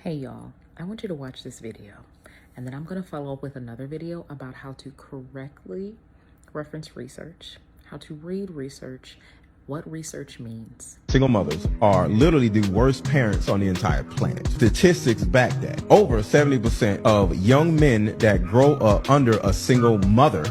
Hey y'all, I want you to watch this video and then I'm going to follow up with another video about how to correctly reference research, how to read research, what research means. Single mothers are literally the worst parents on the entire planet. Statistics back that. Over 70% of young men that grow up under a single mother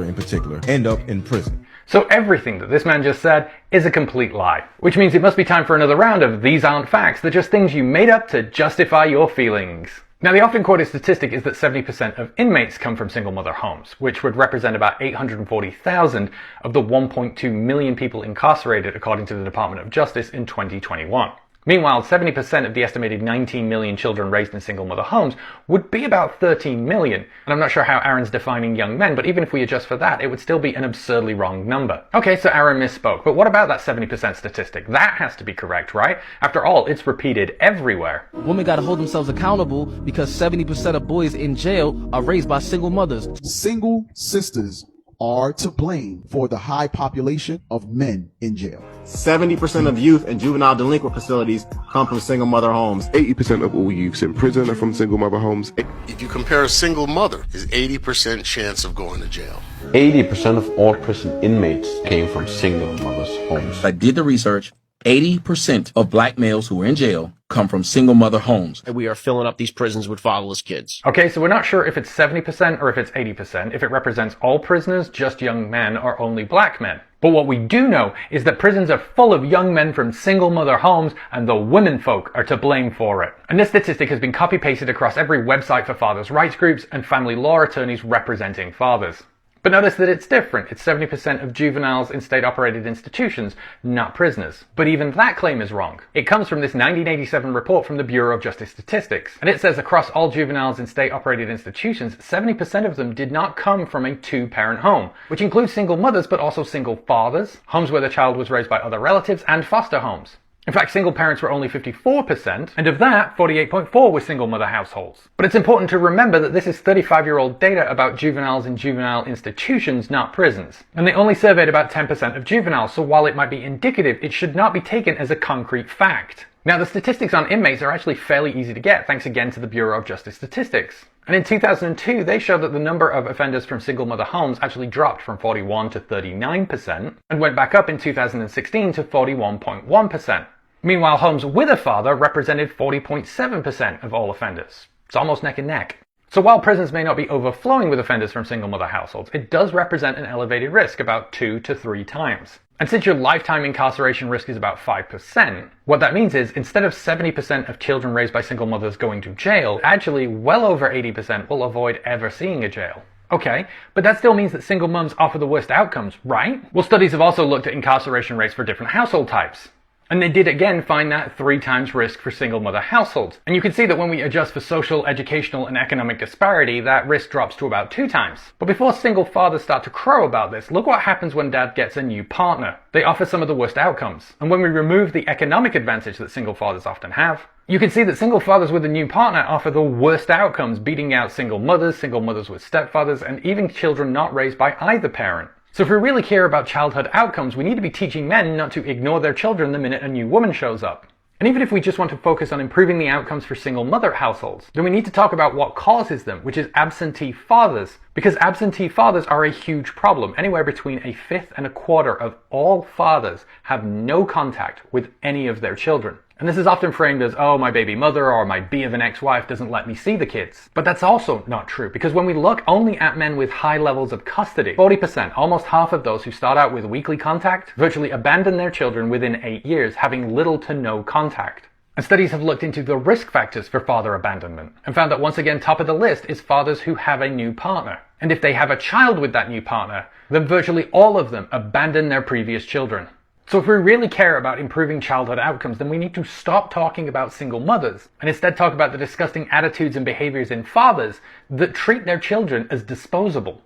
in particular, end up in prison. So everything that this man just said is a complete lie, which means it must be time for another round of These Aren't Facts. They're just things you made up to justify your feelings. Now, the often quoted statistic is that 70% of inmates come from single mother homes, which would represent about 840,000 of the 1.2 million people incarcerated according to the Department of Justice in 2021. Meanwhile, 70% of the estimated 19 million children raised in single mother homes would be about 13 million. And I'm not sure how Aaron's defining young men, but even if we adjust for that, it would still be an absurdly wrong number. Okay, so Aaron misspoke, but what about that 70% statistic? That has to be correct, right? After all, it's repeated everywhere. Women gotta hold themselves accountable because 70% of boys in jail are raised by single mothers. Single sisters are to blame for the high population of men in jail. 70% of youth in juvenile delinquent facilities come from single mother homes. 80% of all youths in prison are from single mother homes. If you compare a single mother, there's 80% chance of going to jail. 80% of all prison inmates came from single mothers' homes. I did the research. 80% of black males who are in jail come from single mother homes. We are filling up these prisons with fatherless kids. Okay, so we're not sure if it's 70% or if it's 80%, if it represents all prisoners, just young men, or only black men. But what we do know is that prisons are full of young men from single mother homes, and the women folk are to blame for it. And this statistic has been copy-pasted across every website for fathers' rights groups and family law attorneys representing fathers. But notice that it's different. It's 70% of juveniles in state-operated institutions, not prisoners. But even that claim is wrong. It comes from this 1987 report from the Bureau of Justice Statistics. And it says across all juveniles in state-operated institutions, 70% of them did not come from a two-parent home, which includes single mothers but also single fathers, homes where the child was raised by other relatives, and foster homes. In fact, single parents were only 54%, and of that, 48.4% were single mother households. But it's important to remember that this is 35-year-old data about juveniles in juvenile institutions, not prisons. And they only surveyed about 10% of juveniles, so while it might be indicative, it should not be taken as a concrete fact. Now, the statistics on inmates are actually fairly easy to get, thanks again to the Bureau of Justice Statistics. And in 2002, they showed that the number of offenders from single mother homes actually dropped from 41 to 39%, and went back up in 2016 to 41.1%. Meanwhile, homes with a father represented 40.7% of all offenders. It's almost neck and neck. So while prisons may not be overflowing with offenders from single mother households, it does represent an elevated risk, about 2 to 3 times. And since your lifetime incarceration risk is about 5%, what that means is instead of 70% of children raised by single mothers going to jail, actually well over 80% will avoid ever seeing a jail. Okay, but that still means that single mums offer the worst outcomes, right? Well, studies have also looked at incarceration rates for different household types. And they did again find that 3 times risk for single mother households. And you can see that when we adjust for social, educational, and economic disparity, that risk drops to about 2 times. But before single fathers start to crow about this, look what happens when dad gets a new partner. They offer some of the worst outcomes. And when we remove the economic advantage that single fathers often have, you can see that single fathers with a new partner offer the worst outcomes, beating out single mothers with stepfathers, and even children not raised by either parent. So if we really care about childhood outcomes, we need to be teaching men not to ignore their children the minute a new woman shows up. And even if we just want to focus on improving the outcomes for single mother households, then we need to talk about what causes them, which is absentee fathers. Because absentee fathers are a huge problem. Anywhere between 1/5 and 1/4 of all fathers have no contact with any of their children. And this is often framed as, oh, my baby mother or my bee of an ex-wife doesn't let me see the kids. But that's also not true, because when we look only at men with high levels of custody, 40%, almost half of those who start out with weekly contact, virtually abandon their children within 8 years, having little to no contact. And studies have looked into the risk factors for father abandonment, and found that once again top of the list is fathers who have a new partner. And if they have a child with that new partner, then virtually all of them abandon their previous children. So if we really care about improving childhood outcomes, then we need to stop talking about single mothers and instead talk about the disgusting attitudes and behaviors in fathers that treat their children as disposable.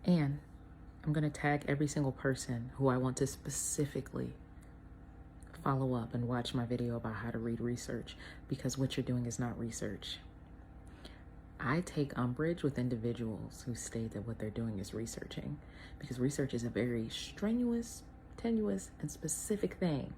And I'm going to tag every single person who I want to specifically follow up and watch my video about how to read research, because what you're doing is not research. I take umbrage with individuals who state that what they're doing is researching, because research is a very strenuous, tenuous, and specific thing.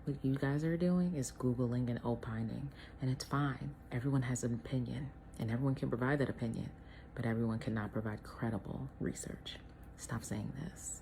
What you guys are doing is Googling and opining, and it's fine. Everyone has an opinion, and everyone can provide that opinion, but everyone cannot provide credible research. Stop saying this.